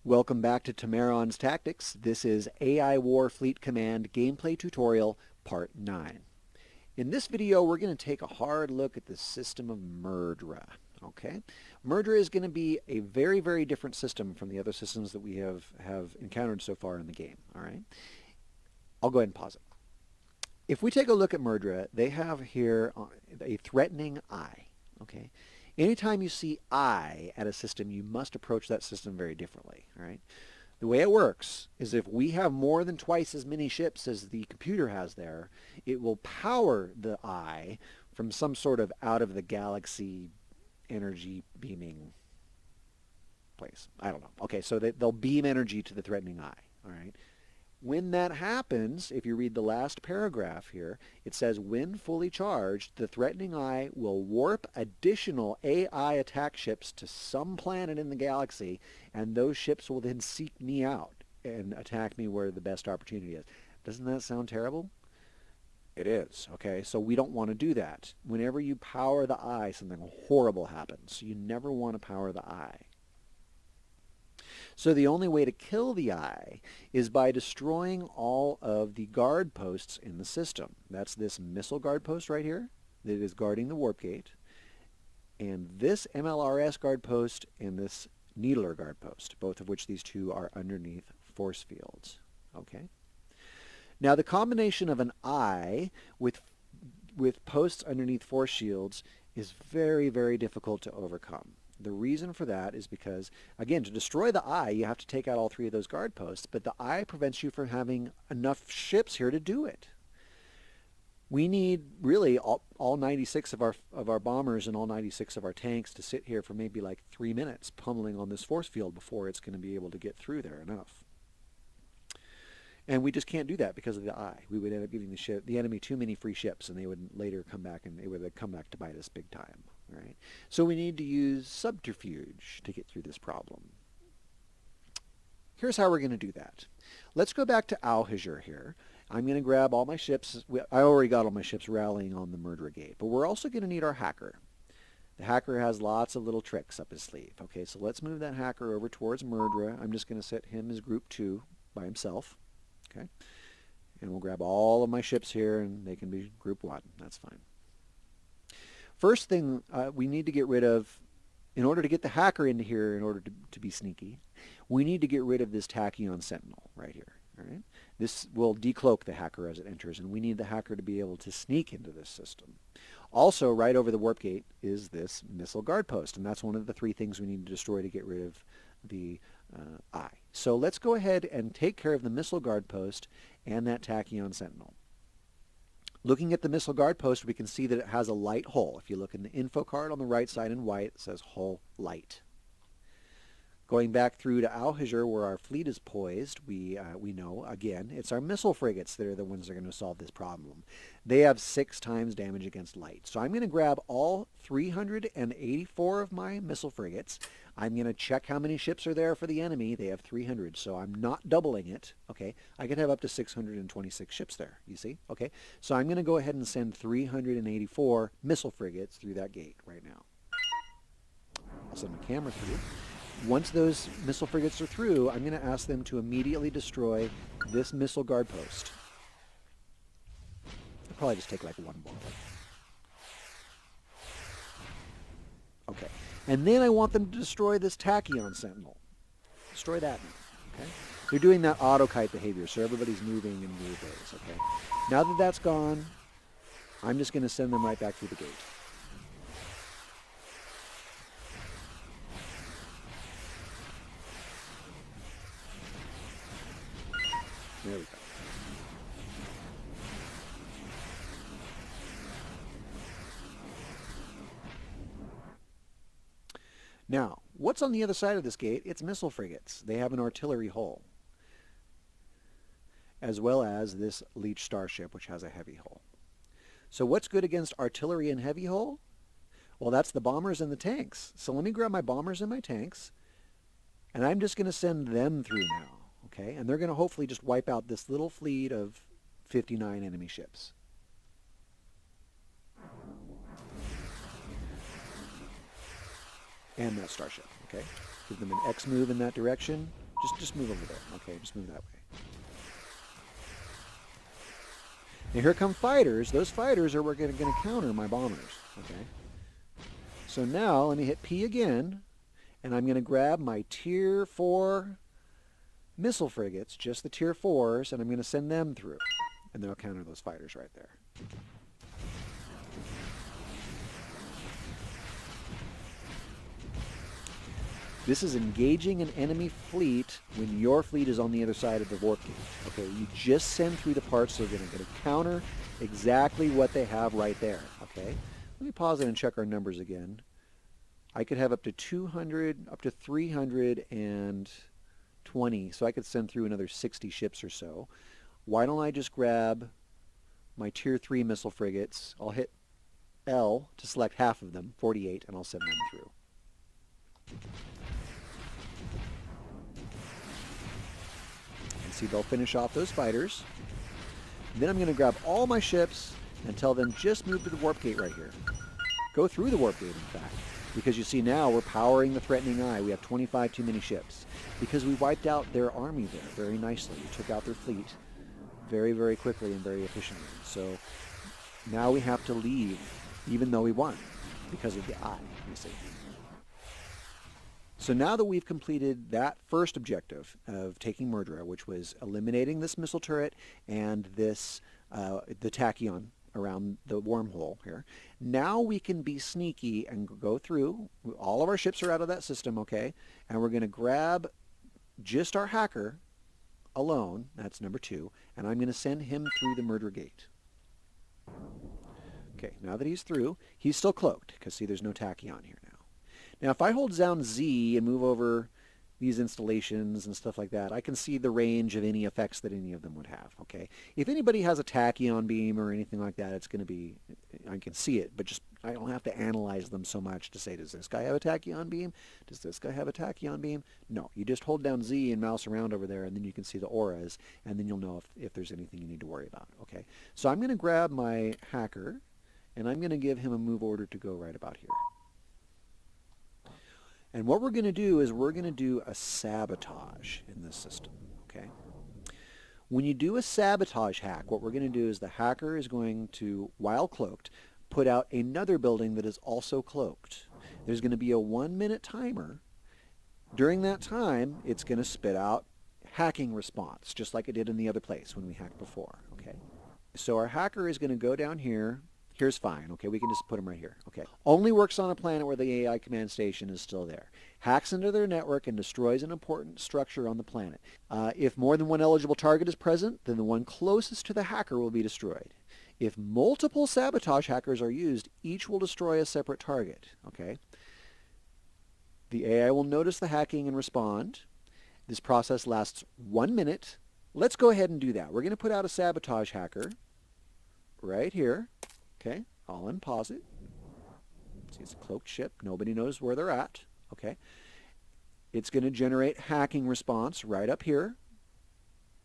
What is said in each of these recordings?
Welcome back to Temeron's Tactics. This is AI War Fleet Command Gameplay Tutorial Part 9. In this video, we're going to take a hard look at the system of Murdra. Okay? Murdra is going to be a very, very different system from the other systems that we have encountered so far in the game. All right? I'll go ahead and pause it. If we take a look at Murdra, they have here a threatening eye. Okay? Anytime you see eye at a system, you must approach that system very differently. All right? The way it works is if we have more than twice as many ships as the computer has there, it will power the eye from some sort of out-of-the-galaxy energy beaming place. I don't know. Okay, so they'll beam energy to the threatening eye. All right? When that happens, if you read the last paragraph here, it says, when fully charged, the threatening eye will warp additional AI attack ships to some planet in the galaxy, and those ships will then seek me out and attack me where the best opportunity is. Doesn't that sound terrible? It is, okay? So we don't want to do that. Whenever you power the eye, something horrible happens. You never want to power the eye. So the only way to kill the eye is by destroying all of the guard posts in the system. That's this missile guard post right here that is guarding the Warpgate, and this MLRS guard post and this Needler guard post, both of which these two are underneath force fields. Okay. Now the combination of an eye with posts underneath force shields is very, very difficult to overcome. The reason for that is because, again, to destroy the eye, you have to take out all three of those guard posts, but the eye prevents you from having enough ships here to do it. We need really all 96 of our bombers and all 96 of our tanks to sit here for maybe like 3 minutes pummeling on this force field before it's going to be able to get through there enough. And we just can't do that because of the eye. We would end up giving the enemy too many free ships, and they would later come back, and they would come back to bite us big time. Right? So we need to use subterfuge to get through this problem. Here's how we're going to do that. Let's go back to Alhazir here. I'm going to grab all my ships. I already got all my ships rallying on the Murdra gate, but we're also going to need our hacker. The hacker has lots of little tricks up his sleeve. Okay, so let's move that hacker over towards Murdra. I'm just going to set him as group 2 by himself. Okay, and we'll grab all of my ships here, and they can be group 1. That's fine. First thing we need to get rid of, in order to get the hacker into here, in order to be sneaky, we need to get rid of this Tachyon Sentinel right here. All right? This will decloak the hacker as it enters, and we need the hacker to be able to sneak into this system. Also, right over the warp gate is this missile guard post, and that's one of the 3 things we need to destroy to get rid of the eye. So let's go ahead and take care of the missile guard post and that Tachyon Sentinel. Looking at the missile guard post, we can see that it has a light hull. If you look in the info card on the right side in white, it says hull light. Going back through to Alhazir, where our fleet is poised, we know, again, it's our missile frigates that are the ones that are going to solve this problem. They have 6 times damage against light. So I'm going to grab all 384 of my missile frigates. I'm going to check how many ships are there for the enemy. They have 300, so I'm not doubling it. Okay, I could have up to 626 ships there, you see? Okay, so I'm going to go ahead and send 384 missile frigates through that gate right now. I'll send my camera through. Once those missile frigates are through, I'm going to ask them to immediately destroy this missile guard post. I'll probably just take like 1 bullet. Okay. And then I want them to destroy this Tachyon Sentinel. Destroy that now. Okay? They're doing that auto-kite behavior, so everybody's moving in weird ways. Okay? Now that that's gone, I'm just going to send them right back through the gate. There we go. Now, what's on the other side of this gate? It's missile frigates. They have an artillery hull, as well as this Leech starship, which has a heavy hull. So what's good against artillery and heavy hull? Well, that's the bombers and the tanks. So let me grab my bombers and my tanks, and I'm just going to send them through now. Okay, and they're going to hopefully just wipe out this little fleet of 59 enemy ships. And that starship, okay? Give them an X move in that direction. Just move over there. Okay, just move that way. Now here come fighters. Those fighters are going to counter my bombers. Okay. So now let me hit P again, and I'm going to grab my Tier 4 missile frigates, just the Tier 4s, and I'm going to send them through. And they'll counter those fighters right there. This is engaging an enemy fleet when your fleet is on the other side of the Warpgate. Okay, you just send through the parts that are going to counter exactly what they have right there. Okay, let me pause it and check our numbers again. I could have up to 200, up to 320, so I could send through another 60 ships or so. Why don't I just grab my Tier 3 missile frigates? I'll hit L to select half of them, 48, and I'll send them through. See, they'll finish off those fighters. Then I'm going to grab all my ships and tell them just move to the warp gate right here. Go through the warp gate, in fact. Because you see now we're powering the threatening eye. We have 25 too many ships. Because we wiped out their army there very nicely. We took out their fleet very, very quickly and very efficiently. So now we have to leave, even though we won, because of the eye, you see. So now that we've completed that first objective of taking Murdra, which was eliminating this missile turret and this the tachyon around the wormhole here, now we can be sneaky and go through. All of our ships are out of that system, okay? And we're going to grab just our hacker alone, that's number 2, and I'm going to send him through the Murdra gate. Okay, now that he's through, he's still cloaked, because see, there's no tachyon here now. Now, if I hold down Z and move over these installations and stuff like that, I can see the range of any effects that any of them would have, okay? If anybody has a tachyon beam or anything like that, it's going to be, I can see it, but just, I don't have to analyze them so much to say, does this guy have a tachyon beam? Does this guy have a tachyon beam? No, you just hold down Z and mouse around over there, and then you can see the auras, and then you'll know if there's anything you need to worry about, okay? So I'm going to grab my hacker, and I'm going to give him a move order to go right about here. And what we're going to do is we're going to do a sabotage in this system, okay? When you do a sabotage hack, what we're going to do is the hacker is going to, while cloaked, put out another building that is also cloaked. There's going to be a 1-minute timer. During that time, it's going to spit out hacking response, just like it did in the other place when we hacked before, okay? So our hacker is going to go down here. Here's fine, okay? We can just put them right here, okay? Only works on a planet where the AI command station is still there. Hacks into their network and destroys an important structure on the planet. If more than one eligible target is present, then the one closest to the hacker will be destroyed. If multiple sabotage hackers are used, each will destroy a separate target, okay? The AI will notice the hacking and respond. This process lasts 1 minute. Let's go ahead and do that. We're going to put out a sabotage hacker right here. Okay, I'll unpause it. See, it's a cloaked ship. Nobody knows where they're at. Okay. It's going to generate hacking response right up here,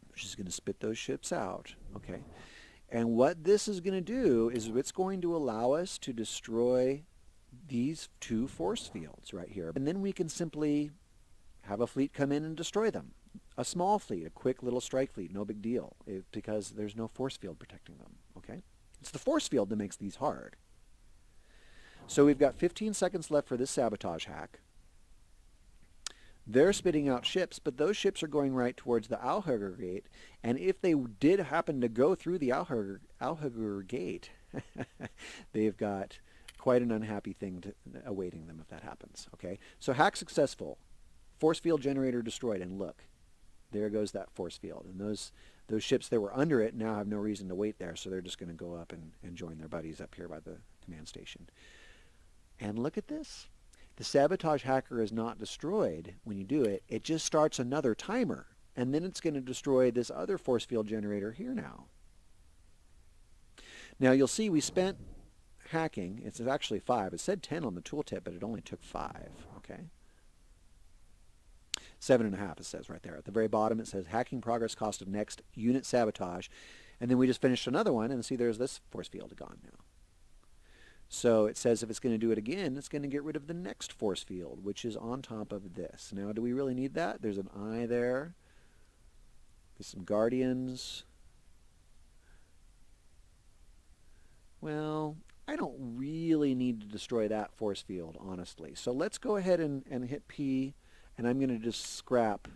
which is going to spit those ships out. Okay. And what this is going to do is it's going to allow us to destroy these 2 force fields right here. And then we can simply have a fleet come in and destroy them. A small fleet, a quick little strike fleet, no big deal, because there's no force field protecting them. Okay. It's the force field that makes these hard. So we've got 15 seconds left for this sabotage hack. They're spitting out ships, but those ships are going right towards the Auhugger gate. And if they did happen to go through the Auhugger gate, they've got quite an unhappy thing awaiting them if that happens. Okay, so hack successful. Force field generator destroyed. And look, there goes that force field. And those ships that were under it now have no reason to wait there, so they're just going to go up and join their buddies up here by the command station. And look at this. The sabotage hacker is not destroyed when you do it. It just starts another timer, and then it's going to destroy this other force field generator here now. Now you'll see we spent hacking. It's actually 5. It said 10 on the tooltip, but it only took 5. Okay. 7.5 it says right there. At the very bottom it says hacking progress cost of next unit sabotage. And then we just finished another one and see there's this force field gone now. So it says if it's going to do it again, it's going to get rid of the next force field, which is on top of this. Now, do we really need that? There's an eye there. There's some guardians. Well, I don't really need to destroy that force field, honestly. So let's go ahead and hit P, and I'm going to just scrap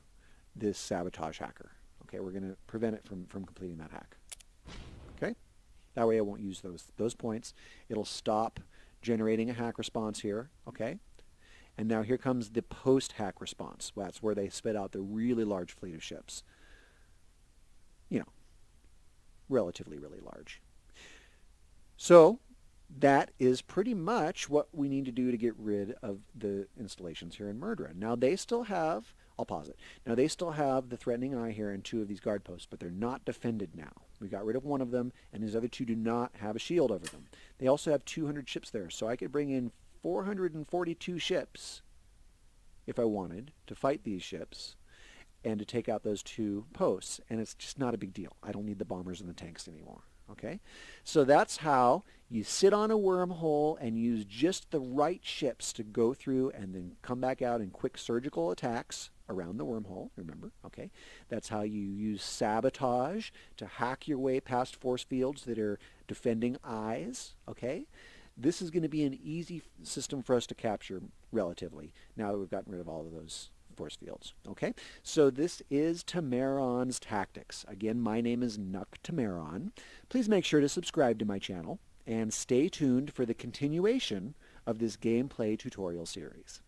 this sabotage hacker. Okay, we're going to prevent it from completing that hack. Okay, that way I won't use those points. It'll stop generating a hack response here. Okay, and now here comes the post-hack response. That's where they spit out the really large fleet of ships. You know, relatively really large. So that is pretty much what we need to do to get rid of the installations here in Murdra. Now they still have, I'll pause it. Now they still have the threatening eye here and 2 of these guard posts, but they're not defended now. We got rid of one of them, and these other 2 do not have a shield over them. They also have 200 ships there, so I could bring in 442 ships if I wanted to fight these ships and to take out those 2 posts, and it's just not a big deal. I don't need the bombers and the tanks anymore. Okay, so that's how you sit on a wormhole and use just the right ships to go through and then come back out in quick surgical attacks around the wormhole, remember? Okay, that's how you use sabotage to hack your way past force fields that are defending eyes. Okay, this is going to be an easy system for us to capture relatively now that we've gotten rid of all of those force fields. Okay, so this is Temeron's Tactics. Again, my name is Temeron. Please make sure to subscribe to my channel and stay tuned for the continuation of this gameplay tutorial series.